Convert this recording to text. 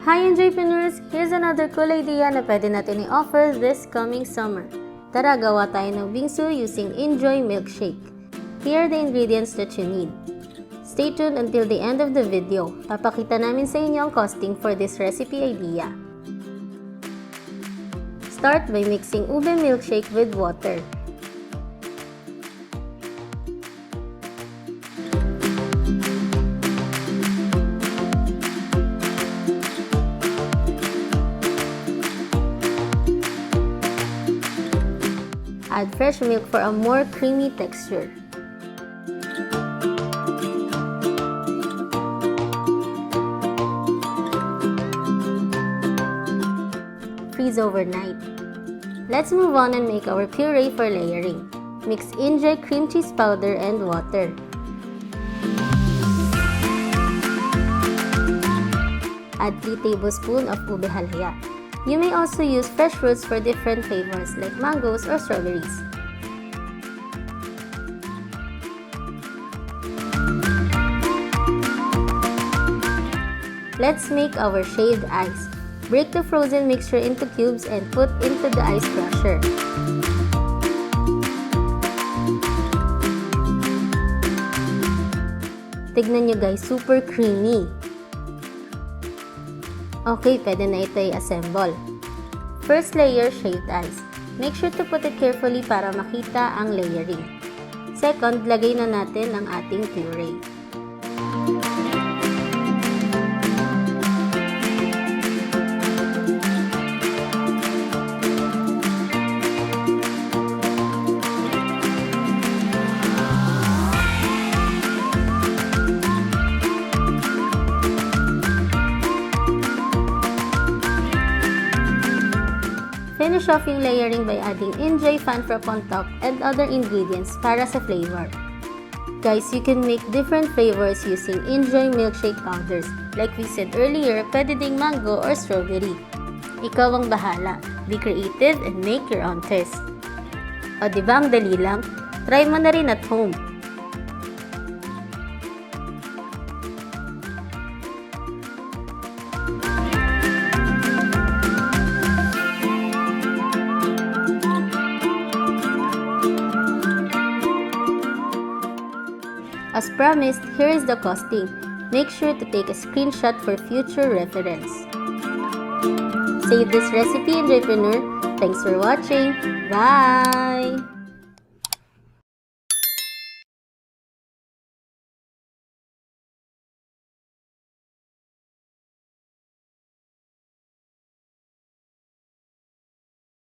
Hi inJoypreneurs! Here's another cool idea na pwede natin i-offer this coming summer. Tara, gawa tayo ng bingsu using inJoy milkshake. Here are the ingredients that you need. Stay tuned until the end of the video. Papakita namin sa inyo ang costing for this recipe idea. Start by mixing ube milkshake with water. Add fresh milk for a more creamy texture. Freeze overnight. Let's move on and make our puree for layering. Mix inJoy cream cheese powder and water. Add 3 tablespoons of ube halaya. You may also use fresh fruits for different flavors like mangoes or strawberries. Let's make our shaved ice. Break the frozen mixture into cubes and put into the ice crusher. Tignan nyo guys, super creamy. Okay, pwede na ito i-assemble. First layer, shaved ice. Make sure to put it carefully para makita ang layering. Second, lagay na natin ang ating puree. Finish off yung layering by adding inJoy fan frap on top and other ingredients para sa flavor. Guys, you can make different flavors using inJoy milkshake powders. Like we said earlier, pwede ding mango or strawberry. Ikaw ang bahala. Be creative and make your own twist. O diba ang dali lang? Try mo na rin at home. As promised, here is the costing. Make sure to take a screenshot for future reference. Save this recipe, inJoypreneur. Thanks for watching. Bye!